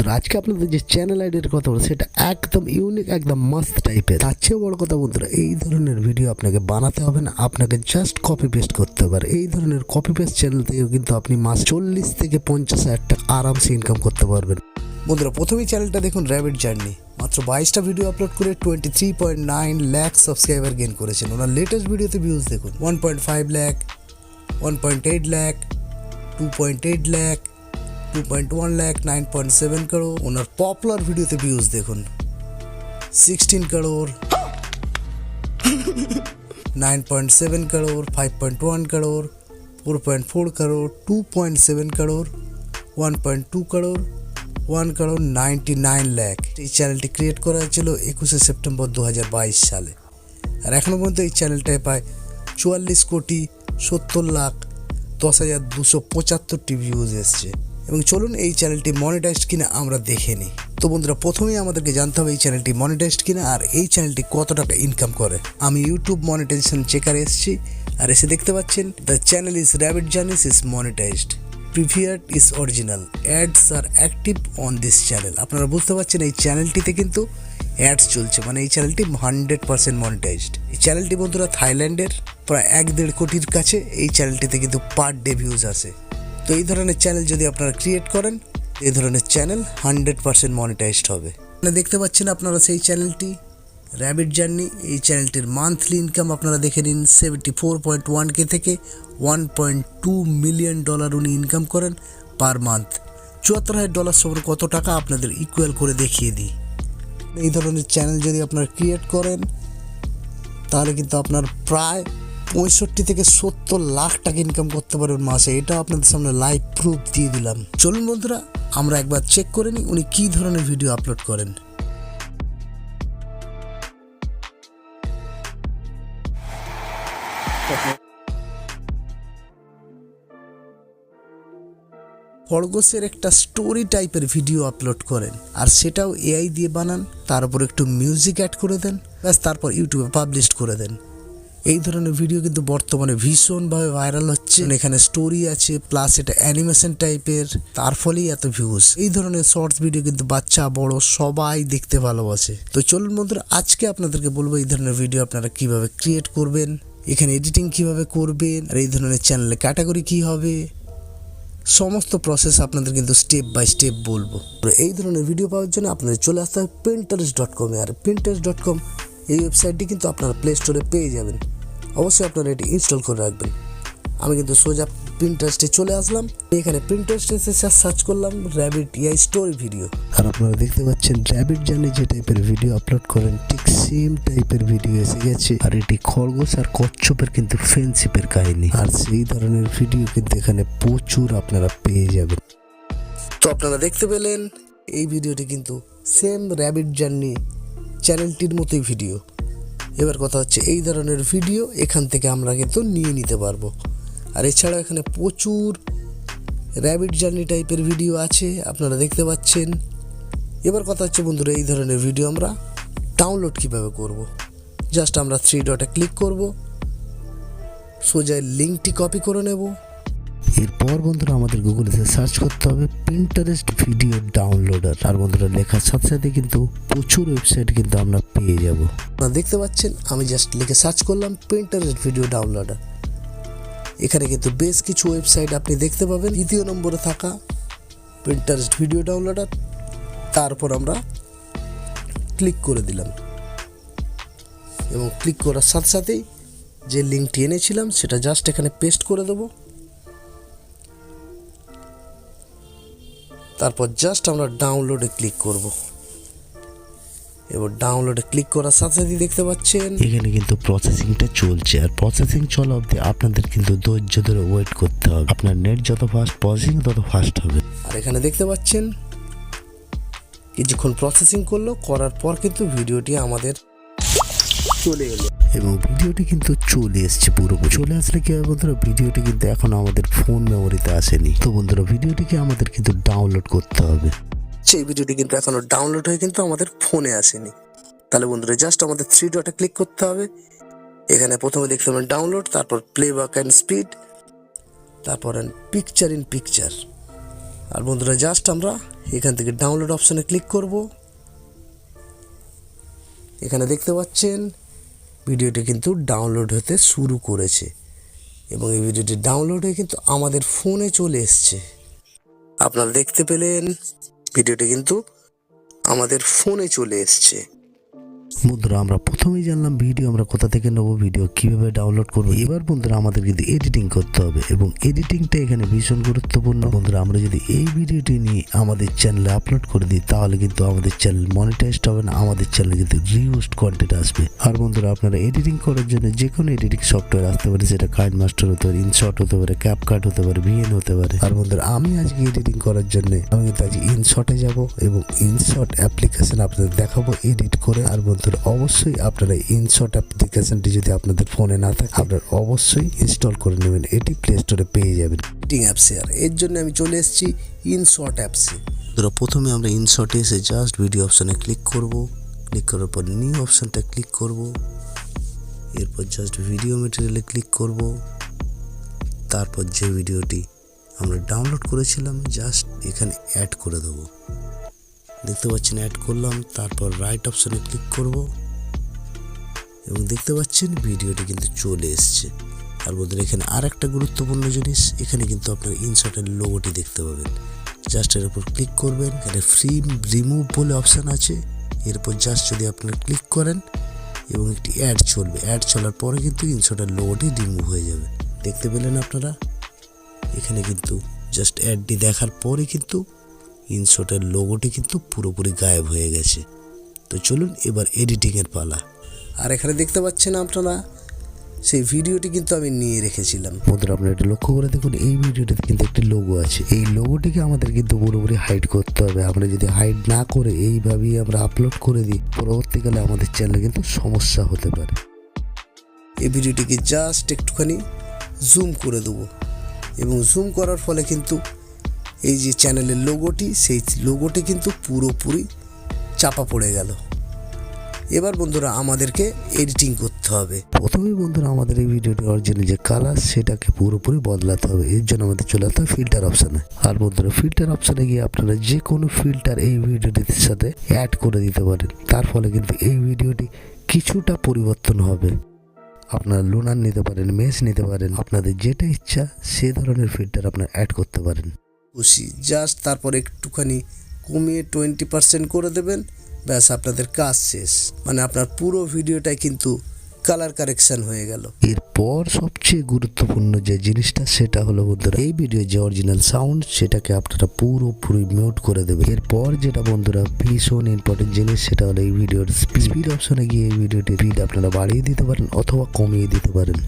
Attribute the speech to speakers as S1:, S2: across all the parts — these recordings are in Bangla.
S1: বন্ধুরা আজকে আপনাদের যে চ্যানেল আইডির কথা বলছি সেটা একদম ইউনিক, একদম মাস্ত টাইপের। তার চেয়ে বড় কথা বন্ধুরা, এই ধরনের ভিডিও আপনাকে বানাতে হবে না, আপনাকে জাস্ট কপি পেস্ট করতে হবে। এই ধরনের কপি পেস্ট চ্যানেল থেকেও কিন্তু আপনি মাস 40 থেকে 50,000 টাকা আরামসে ইনকাম করতে পারবেন। বন্ধুরা প্রথমেই চ্যানেলটা দেখুন, র্যাবিট জার্নি। মাত্র 22টা ভিডিও আপলোড করে 23.9 লাখ সাবস্ক্রাইবার গেইন করেছেন। ওনার লেটেস্ট ভিডিওতে ভিউজ দেখুন 1.5 লাখ, 1.8 লাখ, 2.8 লাখ, 2.1 লাখ, 9.7 करोड़। ওনার পপুলার ভিডিওতে ভিউজ দেখুন 16 करोड़, 9.7 करोड़, 5.1 करोड़, 4.4 करोड़, 2.7 करोड़, 1.2 करोड़, 1 करोड़ 99 লাখ। এই চ্যানেলটি ক্রিয়েট করা হয়েছিল 21 সেপ্টেম্বর 2022 সালে। আর এখনও পর্যন্ত এই চ্যানেলটায় প্রায় 44 কোটি 70 লাখ 10,275টি ভিউজ এসছে। এবং চলুন এই চ্যানেলটি মনিটাইজড কিনা আমরা দেখে নিই। তো বন্ধুরা প্রথমেই আমাদেরকে জানতে হবে এই চ্যানেলটি মনিটাইজড কিনা আর এই চ্যানেলটি কত টাকা ইনকাম করে। আমি ইউটিউব মনিটাইজেশন চেকারে এসেছি আর এসে দেখতে পাচ্ছেন the channel is Rabbit Journeys is monetised, previewer is original, ads are active on this channel. আপনারা বুঝতে পারছেন এই চ্যানেলটিতে কিন্তু অ্যাডস চলছে, মানে এই চ্যানেলটি 100% মনিটাইজড। এই চ্যানেলটি বন্ধুরা থাইল্যান্ডের, প্রায় 1.5 কোটির কাছে এই চ্যানেলটিতে কিন্তু পার ডে ভিউজ আসে। তো এই ধরনের চ্যানেল যদি আপনারা ক্রিয়েট করেন, এই ধরনের চ্যানেল 100% মনিটাইজড হবে। দেখতে পাচ্ছেন আপনারা সেই চ্যানেলটি র্যাবিট জার্নি। এই চ্যানেলটির মান্থলি ইনকাম আপনারা দেখে নিন 74.1K থেকে $1.2 মিলিয়ন উনি ইনকাম করেন পার মান্থ। $74,000 সমান কত টাকা আপনাদের ইকুয়াল করে দেখিয়ে দিই। এই ধরনের চ্যানেল যদি আপনারা ক্রিয়েট করেন তাহলে কিন্তু আপনার প্রায় 65 থেকে 70 লাখ টাকা ইনকাম করতে পারবেন মাসে। এটা আপনাদের সামনে লাইভ প্রুফ দিয়ে দিলাম। চলুন বন্ধুরা আমরা একবার চেক করে নিই উনি কী ধরনের ভিডিও আপলোড করেন। খরগোশের একটা স্টোরি টাইপের ভিডিও আপলোড করেন আর সেটাও এআই দিয়ে বানান, তার উপর একটু মিউজিক অ্যাড করে দেন, ব্যাস তারপর ইউটিউবে পাবলিশ করে দেন। এই ধরনের ভিডিও কিন্তু বর্তমানে ভীষণভাবে ভাইরাল হচ্ছে। এখানে স্টোরি আছে প্লাস এটা অ্যানিমেশন টাইপের, তার ফলেই এত ভিউজ। এই ধরনের শর্টস ভিডিও কিন্তু বাচ্চা বড় সবাই দেখতে ভালোবাসে। তো চলুন বন্ধুরা আজকে আপনাদেরকে বলবো এই ধরনের ভিডিও আপনারা কিভাবে ক্রিয়েট করবেন, এখানে এডিটিং কিভাবে করবেন, আর এই ধরনের চ্যানেলের ক্যাটাগরি কি হবে, সমস্ত প্রসেস আপনাদের কিন্তু স্টেপ বাই স্টেপ বলবো। এই ধরনের ভিডিও পাওয়ার জন্য আপনাদের চলে আসতে হবে pinterest.com আর pinterest.com এই ওয়েবসাইটটি কিন্তু আপনারা প্লে স্টোরে পেয়ে যাবেন। অবশ্যই আপনারা এটি ইনস্টল করে রাখবেন। আমি কিন্তু সোজা পিন্টারেস্টে চলে আসলাম। এখানে পিন্টারেস্টে সার্চ করলাম র্যাবিট এআই স্টোরি ভিডিও, আর আপনারা দেখতে পাচ্ছেন র্যাবিট জার্নি যে টাইপের ভিডিও আপলোড করেন ঠিক সেম টাইপের ভিডিও এসে গেছে। আর এটি খরগোশ আর কচ্ছপের কিন্তু ফ্রেন্ডশিপের কাহিনী, আর সেই ধরনের ভিডিও কিন্তু এখানে প্রচুর আপনারা পেয়ে যাবেন। তো আপনারা দেখতে পেলেন এই ভিডিওটি কিন্তু সেম র্যাবিট জার্নি চ্যানেলটির মতোই ভিডিও। এবার কথা হচ্ছে এই ধরনের ভিডিও এখান থেকে আমরা কিন্তু নিয়ে নিতে পারবো। আর এছাড়াও এখানে প্রচুর র্যাবিট জার্নি টাইপের ভিডিও আছে আপনারা দেখতে পাচ্ছেন। এবার কথা হচ্ছে বন্ধুরা এই ধরনের ভিডিও আমরা ডাউনলোড কিভাবে করব। জাস্ট আমরা 3 ডটে ক্লিক করব, সোজা লিঙ্কটি কপি করে নেব। এরপর বন্ধুরা আমাদের গুগলে সার্চ করতে হবে পিন্টারেস্ট ভিডিও ডাউনলোডার। আর বন্ধুরা লেখার সাথে সাথে কিন্তু প্রচুর ওয়েবসাইট কিন্তু আমরা পেয়ে যাব। আপনারা দেখতে পাচ্ছেন আমি জাস্ট লিখে সার্চ করলাম পিন্টারেস্ট ভিডিও ডাউনলোডার। এখানে কিন্তু বেশ কিছু ওয়েবসাইট আপনি দেখতে পাবেন। দ্বিতীয় নম্বরে থাকা পিন্টারেস্ট ভিডিও ডাউনলোডার, তারপর আমরা ক্লিক করে দিলাম এবং ক্লিক করার সাথে সাথেই যে লিঙ্কটি এনেছিলাম সেটা জাস্ট এখানে পেস্ট করে দেবো। তারপর জাস্ট আমরা ডাউনলোডে ক্লিক করব। এবার ডাউনলোডে ক্লিক করার সাথে সাথে দেখতে পাচ্ছেন এখানে কিন্তু প্রসেসিংটা চলছে। আর প্রসেসিং চলা অবধি আপনাদের কিন্তু ধৈর্য ধরে ওয়েট করতে হবে। আপনার নেট যত ফাস্ট প্রসেসিং তত ফাস্ট হবে। আর এখানে দেখতে পাচ্ছেন কিছুক্ষণ প্রসেসিং করলো, করার পর কিন্তু ভিডিওটি আমাদের চলে এলো এবং ভিডিওটি কিন্তু চলে এসছে। পুরোপুরি চলে আসলে কি হবে বন্ধুরা, ভিডিওটি কিন্তু এখন আমাদের ফোন মেমোরিতে আসেনি। তো বন্ধুরা ভিডিওটিকে আমাদের কিন্তু ডাউনলোড করতে হবে। সেই ভিডিওটি কিন্তু এখনো ডাউনলোড হয়ে কিন্তু আমাদের ফোনে আসেনি। তাহলে বন্ধুরা জাস্ট আমাদের 3 ডটে ক্লিক করতে হবে। এখানে প্রথমে দেখতে পাবেন ডাউনলোড, তারপর প্লেব্যাক অ্যান্ড স্পিড, তারপর পিকচার ইন পিকচার। আর বন্ধুরা জাস্ট আমরা এখান থেকে ডাউনলোড অপশনে ক্লিক করব। এখানে দেখতে পাচ্ছেন ভিডিওটি কিন্তু ডাউনলোড হতে শুরু করেছে এবং এই ভিডিওটি ডাউনলোড হয়ে কিন্তু আমাদের ফোনে চলে এসছে। আপনারা দেখতে পেলেন ভিডিওটি কিন্তু আমাদের ফোনে চলে এসছে। বন্ধুরা আমরা প্রথমেই জানলাম ভিডিও আমরা কোথা থেকে নেবো, ভিডিও কিভাবে ডাউনলোড করবো। এবার বন্ধুরা আমাদের কিন্তু এডিটিং করতে হবে এবং এডিটিংটা এখানে ভীষণ গুরুত্বপূর্ণ। বন্ধুরা আমরা যদি এই ভিডিওটি নিয়ে আমাদের চ্যানেলে আপলোড করে দিই তাহলে কিন্তু আমাদের চ্যানেল মনিটাইজড হবে না, আমাদের চ্যানেলে কিন্তু রিউজড কন্টেন্ট আসবে। আর বন্ধুরা আপনারা এডিটিং করার জন্য যে কোনো এডিটিং সফটওয়্যার আসতে পারে, সেটা কাইনমাস্টার হতে পারে, ইনশট হতে পারে, ক্যাপকাট হতে পারে, ভিএন হতে পারে। আর বন্ধুরা আমি আজকে এডিটিং করার জন্য আমি কিন্তু আজকে ইনশটে যাব এবং ইনশট অ্যাপ্লিকেশন আপনাদের দেখাবো এডিট করে। আর বন্ধুরা অবশ্যই আপনারা ইনশট অ্যাপ্লিকেশনটি যদি আপনাদের ফোনে না থাকে আপনারা অবশ্যই ইনস্টল করে নেবেন, এটি প্লে স্টোরে পেয়ে যাবেন এডিটিং অ্যাপসে। আর এর জন্য আমি চলে এসেছি ইনশট অ্যাপসে। ধরো প্রথমে আমরা ইনশটে এসে জাস্ট ভিডিও অপশানে ক্লিক করব। ক্লিক করার পর নিউ অপশানটা ক্লিক করব, এরপর জাস্ট ভিডিও ম্যাটেরিয়ালে ক্লিক করব। তারপর যে ভিডিওটি আমরা ডাউনলোড করেছিলাম জাস্ট এখানে অ্যাড করে দেবো। দেখতে পাচ্ছেন অ্যাড করলাম, তারপর রাইট অপশানে ক্লিক করব এবং দেখতে পাচ্ছেন ভিডিওটি কিন্তু চলে এসছে। আর বন্ধুরা এখানে আর একটা গুরুত্বপূর্ণ জিনিস, এখানে কিন্তু আপনার ইনশটের লোগোটি দেখতে পাবেন। জাস্ট এর উপর ক্লিক করবেন, এখানে ফ্রি রিমুভ বলে অপশান আছে, এরপর জাস্ট যদি আপনারা ক্লিক করেন এবং একটি অ্যাড চলবে, অ্যাড চলার পরে কিন্তু ইনশটের লোগোটি রিমুভ হয়ে যাবে। দেখতে পেলেন আপনারা এখানে কিন্তু জাস্ট অ্যাডটি দেখার পরে কিন্তু ইনশটের লোগোটি কিন্তু পুরোপুরি গায়েব হয়ে গেছে। তো চলুন এবার এডিটিংয়ের পালা। আর এখানে দেখতে পাচ্ছেন আপনারা সেই ভিডিওটি কিন্তু আমি নিয়ে রেখেছিলাম। বন্ধুরা আপনারা এটা লক্ষ্য করে দেখুন, এই ভিডিওটিতে কিন্তু একটি লোগো আছে, এই লোগোটিকে আমাদের কিন্তু পুরোপুরি হাইড করতে হবে। আমরা যদি হাইড না করে এইভাবেই আমরা আপলোড করে দিই পরবর্তীকালে আমাদের চ্যানেলে কিন্তু সমস্যা হতে পারে। এই ভিডিওটিকে জাস্ট একটুখানি জুম করে দেবো এবং জুম করার ফলে কিন্তু এই যে চ্যানেলের লোগোটি, সেই লোগোটি কিন্তু পুরোপুরি চাপা পড়ে গেল। এবার বন্ধুরা আমাদেরকে এডিটিং করতে হবে। প্রথমেই বন্ধুরা আমাদের এই ভিডিওটি অরিজিনাল যে কালার সেটাকে পুরোপুরি বদলাতে হবে। এর জন্য আমাদের চলে আসতে হবে ফিল্টার অপশানে। আর বন্ধুরা ফিল্টার অপশানে গিয়ে আপনারা যে কোনো ফিল্টার এই ভিডিওটির সাথে অ্যাড করে দিতে পারেন, তার ফলে কিন্তু এই ভিডিওটি কিছুটা পরিবর্তন হবে। আপনারা লুনার নিতে পারেন, মেশ নিতে পারেন, আপনাদের যেটা ইচ্ছা সে ধরনের ফিল্টার আপনারা অ্যাড করতে পারেন। খুশি জাস্ট তারপর একটুখানি কমিয়ে 20% করে দেবেন, ব্যাস আপনাদের কাজ শেষ। মানে আপনার পুরো ভিডিওটাই কিন্তু কালার কারেকশন হয়ে গেল। এরপর সবচেয়ে গুরুত্বপূর্ণ যে জিনিসটা সেটা হলো বন্ধুরা এই ভিডিও যে অরিজিনাল সাউন্ড সেটাকে আপনারা পুরোপুরি মিউট করে দেবেন। এরপর যেটা বন্ধুরা ভীষণ ইম্পর্টেন্ট জিনিস সেটা হলো এই ভিডিওর স্পিড অপশনে গিয়ে এই ভিডিওটির স্পিড আপনারা বাড়িয়ে দিতে পারেন অথবা কমিয়ে দিতে পারেন।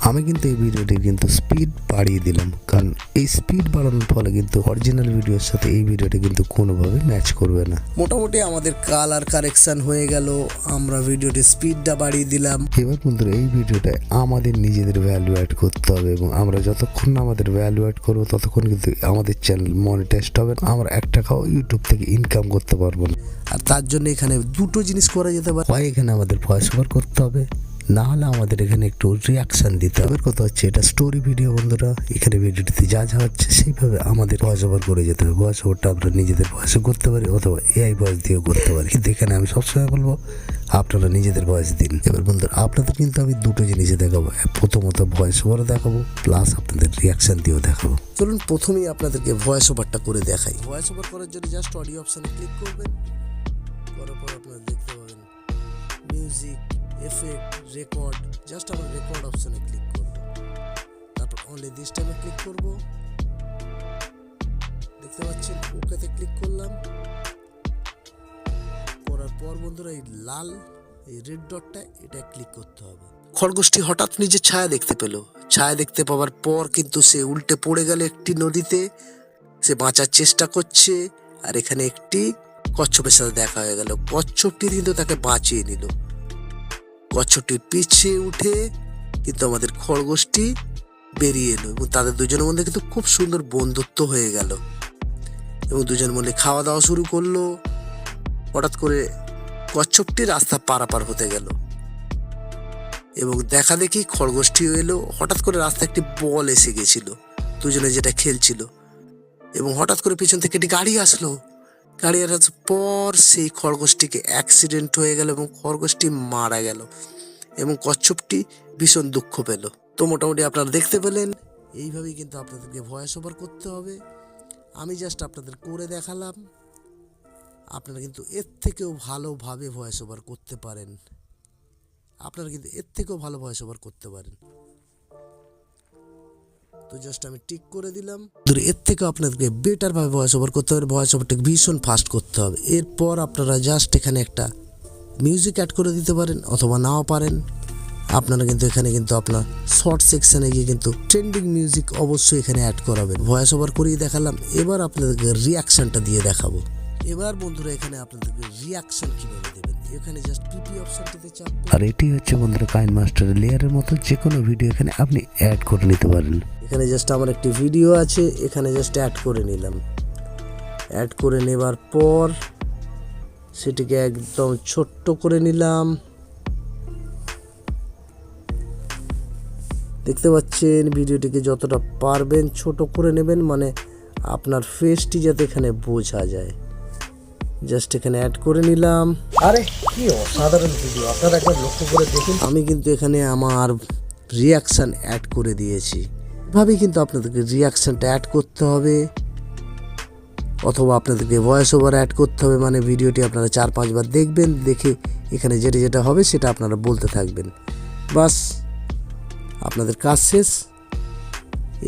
S1: আমি কিন্তু এই ভিডিওটির কিন্তু স্পিড বাড়িয়ে দিলাম, কারণ এই স্পিড বাড়ানোর ফলে কিন্তু অরিজিনাল ভিডিওর সাথে এই ভিডিওটি কিন্তু কোনোভাবে ম্যাচ করবে না। মোটামুটি আমাদের কালার কারেকশন হয়ে গেল, আমরা ভিডিওটির স্পিডটা বাড়িয়ে দিলাম। এবার বন্ধুরা এই ভিডিওটায় আমাদের নিজেদের ভ্যালু অ্যাড করতে হবে এবং আমরা যতক্ষণ না আমাদের ভ্যালু অ্যাড করবো ততক্ষণ কিন্তু আমাদের চ্যানেল মনিটাইজড হবে না, আমরা এক টাকাও ইউটিউব থেকে ইনকাম করতে পারবো না। আর তার জন্য এখানে দুটো জিনিস করা যেতে পারে, হয় এখানে আমাদের ভয়েস ওভার করতে হবে, না হলে আমাদের এখানে একটু রিয়াকশান দিতে হবে। কথা হচ্ছে এটা স্টোরি ভিডিও বন্ধুরা, এখানে ভিডিওটিতে যা যা হচ্ছে সেইভাবে আমাদের ভয়েস ওভার করে যেতে হবে। ভয়েস ওভারটা আমরা নিজেদের ভয়েসে করতে পারি অথবা এআই ভয়েস দিয়েও করতে পারি, কিন্তু এখানে আমি সবসময় বলবো আপনারা নিজেদের ভয়েস দিন। এবার বন্ধুরা আপনাদের কিন্তু আমি দুটো জিনিসে দেখাবো, প্রথমত ভয়েস ওভারও দেখাবো প্লাস আপনাদের রিয়াকশান দিয়েও দেখাবো। চলুন প্রথমেই আপনাদেরকে ভয়েস ওভারটা করে দেখাই। ভয়েস ওভার করার জন্য জাস্ট অডিও অপশানে ক্লিক করবেন, করার পর আপনারা দেখতে পাবেন মিউজিক, এফেক্ট, রেকর্ড। জাস্ট আমরা রেকর্ড অপশানে ক্লিক করব, তারপর অনলি দিস টাইমে ক্লিক করব। দেখতে পাচ্ছেন ওকেতে ক্লিক করলাম, করার পর বন্ধুরা এই লাল এই রেড ডটটা এটা ক্লিক করতে হবে। খরগোশটি হঠাৎ নিজের ছায়া দেখতে পেল, ছায়া দেখতে পাওয়ার পর কিন্তু সে উল্টে পড়ে গেল একটি নদীতে। সে বাঁচার চেষ্টা করছে আর এখানে একটি কচ্ছপের সাথে দেখা হয়ে গেল। কচ্ছপটি কিন্তু তাকে বাঁচিয়ে নিল। কচ্ছপটির পিছে উঠে কিন্তু আমাদের খরগোশটি বেরিয়ে এলো এবং তাদের দুজনের মধ্যে কিন্তু খুব সুন্দর বন্ধুত্ব হয়ে গেল এবং দুজন মিলে খাওয়া দাওয়া শুরু করলো। হঠাৎ করে কচ্ছপটি রাস্তা পারাপার হতে গেল এবং দেখা দেখি খরগোশটিও এলো। হঠাৎ করে রাস্তায় একটি বল এসে গেছিল, দুজনে যেটা খেলছিল এবং হঠাৎ করে পিছন থেকে একটি গাড়ি আসলো। গাড়ি আসার পর সেই খরগোশটিকে অ্যাক্সিডেন্ট হয়ে গেল এবং খরগোশটি মারা গেল এবং কচ্ছপটি ভীষণ দুঃখ পেল। তো মোটামুটি আপনারা দেখতে পেলেন, এইভাবেই কিন্তু আপনাদেরকে ভয়েস ওভার করতে হবে। আমি জাস্ট আপনাদের করে দেখালাম, আপনারা কিন্তু এর থেকেও ভালোভাবে ভয়েস ওভার করতে পারেন। তো জাস্ট আমি টিক করে দিলাম। এর থেকেও আপনাদেরকে বেটারভাবে ভয়েস ওভার করতে হবে, ভয়েস ওভারটাকে ভীষণ ফাস্ট করতে হবে। এরপর আপনারা জাস্ট এখানে একটা মিউজিক অ্যাড করে দিতে পারেন অথবা নাও পারেন। আপনারা কিন্তু এখানে কিন্তু আপনার শর্ট সেকশনে গিয়ে কিন্তু ট্রেন্ডিং মিউজিক অবশ্যই এখানে অ্যাড করাবেন। ভয়েস ওভার করিয়ে দেখালাম, এবার আপনাদেরকে রিয়াকশনটা দিয়ে দেখাবো। এবার বন্ধুরা এখানে আপনাদেরকে রিয়াকশন কিভাবে দেবেন, এখানে জাস্ট পিপি অপশনটিতে চাপবেন। আর এটি হচ্ছে বন্ধুরা কাইন মাস্টার লেয়ারের মতো যে কোনো ভিডিও এখানে আপনি অ্যাড করে নিতে পারেন। এখানে জাস্ট আমার একটি ভিডিও আছে, এখানে জাস্ট অ্যাড করে নিলাম। অ্যাড করে নেবার পর সেটিকে একদম ছোট্ট করে নিলাম। দেখতে পাচ্ছেন ভিডিওটিকে যতটা পারবেন ছোট করে নেবেন, মানে আপনার ফেসটি যাতে এখানে বোঝা যায়। জাস্ট এখানে অ্যাড করে নিলাম। আরে কি অসাধারণ ভিডিও, আপনারা একবার লক্ষ্য করে দেখুন। আমি কিন্তু এখানে আমার রিয়াকশান অ্যাড করে দিয়েছি। এভাবেই কিন্তু আপনাদেরকে রিয়াকশানটা অ্যাড করতে হবে, অথবা আপনাদেরকে ভয়েস ওভার অ্যাড করতে হবে। মানে ভিডিওটি আপনারা 4-5 বার দেখবেন, দেখে এখানে যেটা হবে সেটা আপনারা বলতে থাকবেন। বাস আপনাদের কাজ শেষ।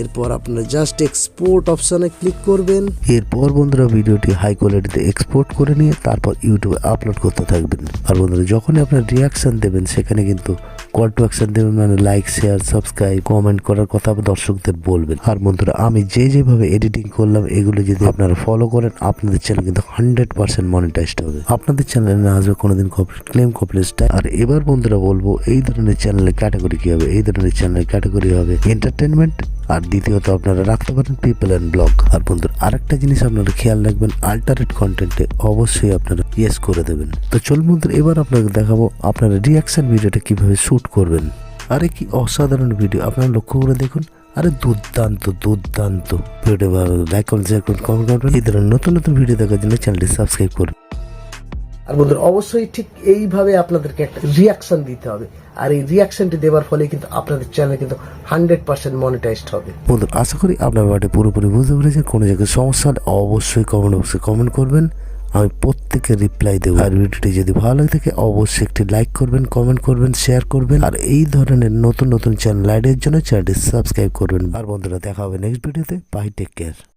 S1: এরপর আপনারা জাস্ট এক্সপোর্ট অপশানে ক্লিক করবেন। এরপর বন্ধুরা ভিডিওটি হাই কোয়ালিটিতে এক্সপোর্ট করে নিয়ে তারপর ইউটিউবে আপলোড করতে থাকবেন। আর বন্ধুরা যখনই আপনার রিয়াকশান দেবেন সেখানে কিন্তু কল টু অ্যাকশন দেবেন, মানে লাইক, শেয়ার, সাবস্ক্রাইব, কমেন্ট করার কথা দর্শকদের বলবেন। আর বন্ধুরা আমি যেভাবে এডিটিং করলাম এগুলো যদি আপনারা ফলো করেন আপনাদের চ্যানেল কিন্তু 100% মনিটাইজড হবে। আপনাদের চ্যানেলে না আসবে কোনোদিন ক্লেম কপিরাইট। আর এবার বন্ধুরা বলবো এই ধরনের চ্যানেলের ক্যাটাগরি কি হবে। এই ধরনের চ্যানেলের ক্যাটাগরি হবে এন্টারটেনমেন্ট, আর দ্বিতীয়ত আপনারা রাখতে পারেন পিপল অ্যান্ড ব্লগ। আর বন্ধুরা আরেকটা জিনিস আপনারা খেয়াল রাখবেন, আল্টারেট কন্টেন্টে অবশ্যই আপনারা ইয়েস করে দেবেন। তো চল বন্ধুরা এবার আপনাকে দেখাবো আপনারা রিয়াকশন ভিডিওটা কিভাবে শুট করবেন। আরে কি অসাধারণ ভিডিও, আপনারা লক্ষ্য করে দেখুন। আরে দুর্দান্ত ভিডিও ভালো লাইক, কমেন্ট, শেয়ার করুন, কমেন্ট করুন। এই ধরনের নতুন ভিডিও দেখার জন্য চ্যানেলটি সাবস্ক্রাইব করুন। আর বন্ধুরা অবশ্যই ঠিক এইভাবে আপনাদেরকে একটা রিয়াকশন দিতে হবে, আর এই রিয়াকশনটি দেওয়ার ফলে কিন্তু আপনাদের চ্যানেল কিন্তু 100% মনিটাইজড হবে। বন্ধুরা আশা করি আপনার ব্যাপারটা পুরোপুরি বুঝতে পেরেছেন। কোনো জায়গায় সমস্যা হলে অবশ্যই কমেন্ট বক্সে কমেন্ট করবেন, আমি প্রত্যেকে রিপ্লাই দেবো। আর ভিডিওটি যদি ভালো লাগে থাকে অবশ্যই একটি লাইক করবেন, কমেন্ট করবেন, শেয়ার করবেন। আর এই ধরনের নতুন চ্যানেল আইডিয়ার জন্য চ্যানেলটি সাবস্ক্রাইব করবেন। আর বন্ধুরা দেখা হবে নেক্সট ভিডিওতে। Bye, take care.